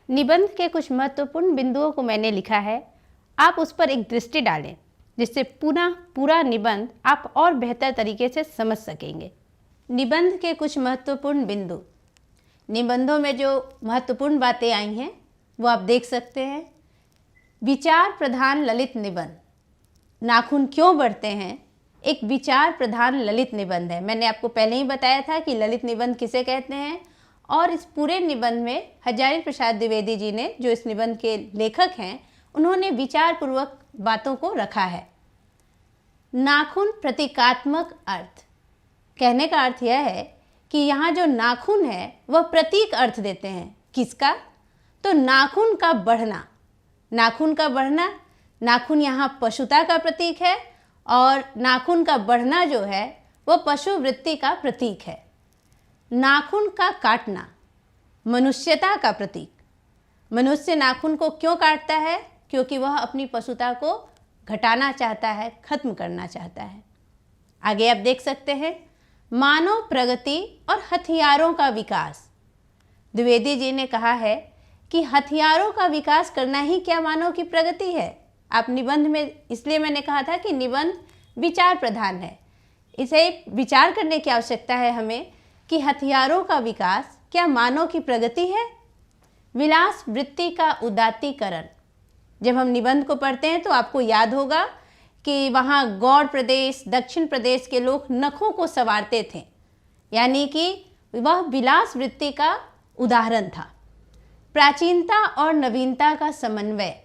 निबंध के कुछ महत्वपूर्ण बिंदुओं को मैंने लिखा है, आप उस पर एक दृष्टि डालें जिससे पूरा निबंध आप और बेहतर तरीके से समझ सकेंगे। निबंध के कुछ महत्वपूर्ण बिंदु, निबंधों में जो महत्वपूर्ण बातें आई हैं वो आप देख सकते हैं। विचार प्रधान ललित निबंध, नाखून क्यों बढ़ते हैं, एक विचार प्रधान ललित निबंध है। मैंने आपको पहले ही बताया था कि ललित निबंध किसे कहते हैं, और इस पूरे निबंध में हजारी प्रसाद द्विवेदी जी ने, जो इस निबंध के लेखक हैं, उन्होंने विचार पूर्वक बातों को रखा है। नाखून प्रतीकात्मक अर्थ, कहने का अर्थ यह है कि यहाँ जो नाखून है वह प्रतीक अर्थ देते हैं। किसका? तो नाखून का बढ़ना, नाखून का बढ़ना, नाखून यहाँ पशुता का प्रतीक है और नाखून का बढ़ना जो है वह पशु वृत्ति का प्रतीक है। नाखून का काटना मनुष्यता का प्रतीक, मनुष्य नाखून को क्यों काटता है? क्योंकि वह अपनी पशुता को घटाना चाहता है, खत्म करना चाहता है। आगे आप देख सकते हैं, मानव प्रगति और हथियारों का विकास। द्विवेदी जी ने कहा है कि हथियारों का विकास करना ही क्या मानव की प्रगति है। आप निबंध में, इसलिए मैंने कहा था कि निबंध विचार प्रधान है, इसे विचार करने की आवश्यकता है हमें कि हथियारों का विकास क्या मानव की प्रगति है। विलास वृत्ति का उदात्तीकरण, जब हम निबंध को पढ़ते हैं तो आपको याद होगा कि वहाँ गौड़ प्रदेश, दक्षिण प्रदेश के लोग नखों को संवारते थे, यानी कि वह विलास वृत्ति का उदाहरण था। प्राचीनता और नवीनता का समन्वय,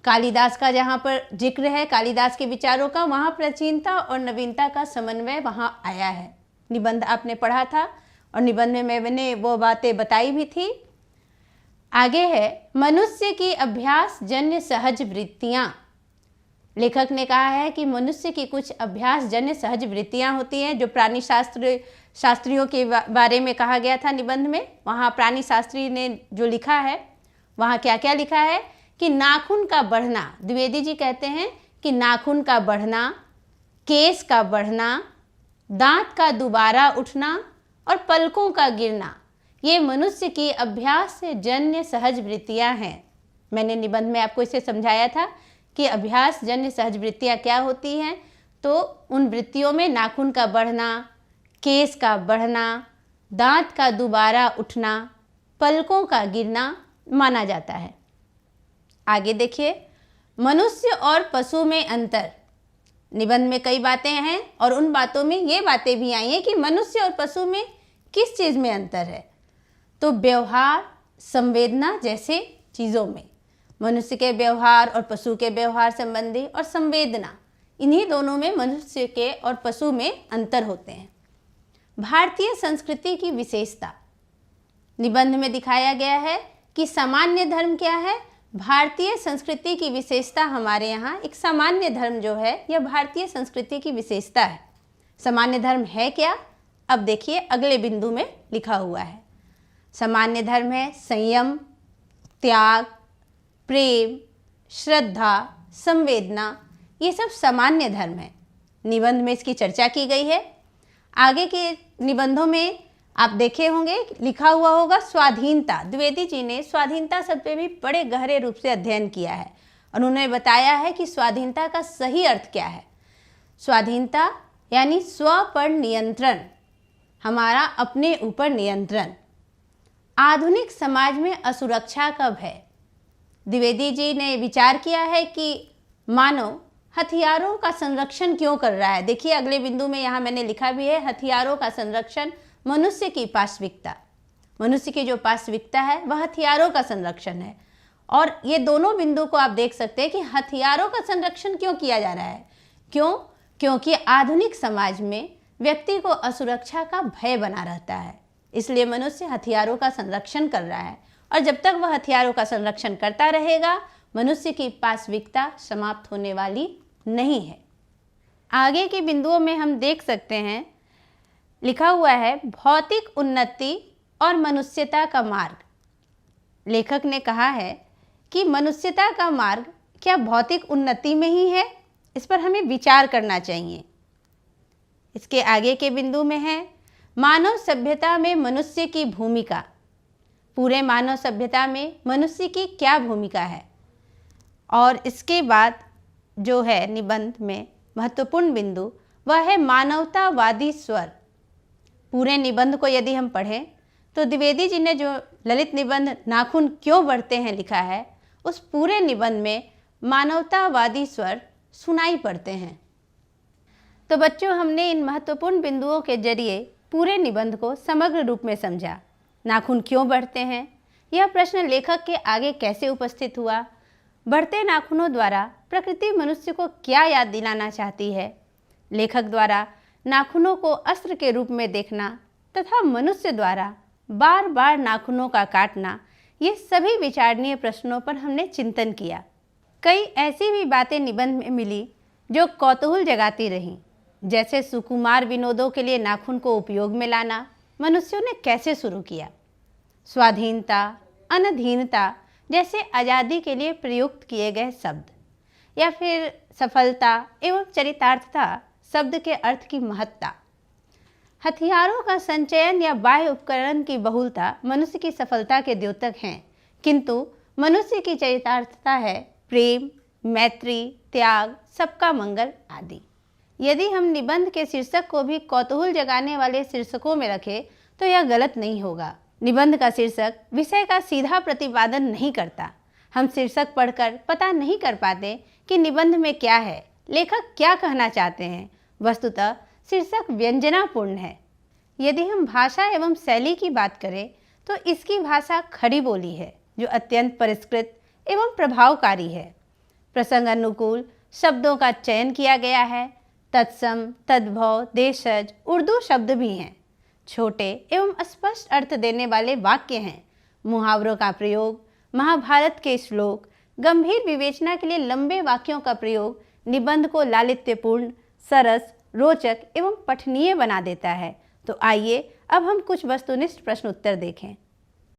कालिदास का जहाँ पर जिक्र है, कालिदास के विचारों का, वहाँ प्राचीनता और नवीनता का समन्वय वहाँ आया है। निबंध आपने पढ़ा था और निबंध में मैंने वो बातें बताई भी थी। आगे है मनुष्य की अभ्यास जन्य सहज वृत्तियाँ। लेखक ने कहा है कि मनुष्य की कुछ अभ्यास जन्य सहज वृत्तियाँ होती हैं, जो प्राणी शास्त्रियों के बारे में कहा गया था निबंध में। वहाँ प्राणी शास्त्री ने जो लिखा है, वहाँ क्या क्या लिखा है कि नाखून का बढ़ना, द्विवेदी जी कहते हैं कि नाखून का बढ़ना, केस का बढ़ना, दांत का दोबारा उठना और पलकों का गिरना, ये मनुष्य की अभ्यास से जन्य सहज वृत्तियाँ हैं। मैंने निबंध में आपको इसे समझाया था कि अभ्यास जन्य सहज वृत्तियाँ क्या होती हैं। तो उन वृत्तियों में नाखून का बढ़ना, केस का बढ़ना, दांत का दोबारा उठना, पलकों का गिरना माना जाता है। आगे देखिए, मनुष्य और पशु में अंतर। निबंध में कई बातें हैं और उन बातों में ये बातें भी आई हैं कि मनुष्य और पशु में किस चीज़ में अंतर है। तो व्यवहार, संवेदना जैसे चीज़ों में मनुष्य के व्यवहार और पशु के व्यवहार संबंधी और संवेदना, इन्हीं दोनों में मनुष्य के और पशु में अंतर होते हैं। भारतीय संस्कृति की विशेषता, निबंध में दिखाया गया है कि सामान्य धर्म क्या है। भारतीय संस्कृति की विशेषता हमारे यहाँ एक सामान्य धर्म जो है, यह भारतीय संस्कृति की विशेषता है। सामान्य धर्म है क्या? अब देखिए अगले बिंदु में लिखा हुआ है। सामान्य धर्म है संयम, त्याग, प्रेम, श्रद्धा, संवेदना, ये सब सामान्य धर्म है। निबंध में इसकी चर्चा की गई है। आगे के निबंधों में आप देखे होंगे लिखा हुआ होगा स्वाधीनता। द्विवेदी जी ने स्वाधीनता शब्द पे भी बड़े गहरे रूप से अध्ययन किया है और उन्होंने बताया है कि स्वाधीनता का सही अर्थ क्या है। स्वाधीनता यानी स्व पर नियंत्रण, हमारा अपने ऊपर नियंत्रण। आधुनिक समाज में असुरक्षा का भय। द्विवेदी जी ने विचार किया है कि मानव हथियारों का संरक्षण क्यों कर रहा है। देखिए अगले बिंदु में यहाँ मैंने लिखा भी है, हथियारों का संरक्षण मनुष्य की पाशविकता। मनुष्य की जो पाशविकता है वह हथियारों का संरक्षण है। और ये दोनों बिंदु को आप देख सकते हैं कि हथियारों का संरक्षण क्यों किया जा रहा है। क्यों? क्योंकि आधुनिक समाज में व्यक्ति को असुरक्षा का भय बना रहता है, इसलिए मनुष्य हथियारों का संरक्षण कर रहा है। और जब तक वह हथियारों का संरक्षण करता रहेगा, मनुष्य की पाशविकता समाप्त होने वाली नहीं है। आगे के बिंदुओं में हम देख सकते हैं लिखा हुआ है भौतिक उन्नति और मनुष्यता का मार्ग। लेखक ने कहा है कि मनुष्यता का मार्ग क्या भौतिक उन्नति में ही है, इस पर हमें विचार करना चाहिए। इसके आगे के बिंदु में है मानव सभ्यता में मनुष्य की भूमिका। पूरे मानव सभ्यता में मनुष्य की क्या भूमिका है। और इसके बाद जो है निबंध में महत्वपूर्ण बिंदु वह है मानवतावादी स्वर। पूरे निबंध को यदि हम पढ़ें तो द्विवेदी जी ने जो ललित निबंध नाखून क्यों बढ़ते हैं लिखा है, उस पूरे निबंध में मानवतावादी स्वर सुनाई पड़ते हैं। तो बच्चों, हमने इन महत्वपूर्ण बिंदुओं के जरिए पूरे निबंध को समग्र रूप में समझा। नाखून क्यों बढ़ते हैं, यह प्रश्न लेखक के आगे कैसे उपस्थित हुआ, बढ़ते नाखूनों द्वारा प्रकृति मनुष्य को क्या याद दिलाना चाहती है, लेखक द्वारा नाखूनों को अस्त्र के रूप में देखना तथा मनुष्य द्वारा बार बार नाखूनों का काटना, ये सभी विचारणीय प्रश्नों पर हमने चिंतन किया। कई ऐसी भी बातें निबंध में मिली जो कौतूहल जगाती रहीं, जैसे सुकुमार विनोदों के लिए नाखून को उपयोग में लाना मनुष्यों ने कैसे शुरू किया, स्वाधीनता, अनधीनता जैसे आज़ादी के लिए प्रयुक्त किए गए शब्द, या फिर सफलता एवं चरितार्थता शब्द के अर्थ की महत्ता, हथियारों का संचयन या बाह्य उपकरण की बहुलता मनुष्य की सफलता के द्योतक हैं, किंतु मनुष्य की चरितार्थता है प्रेम, मैत्री, त्याग, सबका मंगल आदि। यदि हम निबंध के शीर्षक को भी कौतूहल जगाने वाले शीर्षकों में रखें तो यह गलत नहीं होगा। निबंध का शीर्षक विषय का सीधा प्रतिपादन नहीं करता। हम शीर्षक पढ़कर पता नहीं कर पाते कि निबंध में क्या है, लेखक क्या कहना चाहते हैं। वस्तुतः शीर्षक व्यंजनापूर्ण है। यदि हम भाषा एवं शैली की बात करें तो इसकी भाषा खड़ी बोली है जो अत्यंत परिष्कृत एवं प्रभावकारी है। प्रसंग अनुकूल शब्दों का चयन किया गया है। तत्सम, तद्भव, देशज उर्दू शब्द भी हैं। छोटे एवं स्पष्ट अर्थ देने वाले वाक्य हैं। मुहावरों का प्रयोग, महाभारत के श्लोक, गंभीर विवेचना के लिए लंबे वाक्यों का प्रयोग निबंध को लालित्यपूर्ण, सरस, रोचक एवं पठनीय बना देता है। तो आइए अब हम कुछ वस्तुनिष्ठ प्रश्न उत्तर देखें।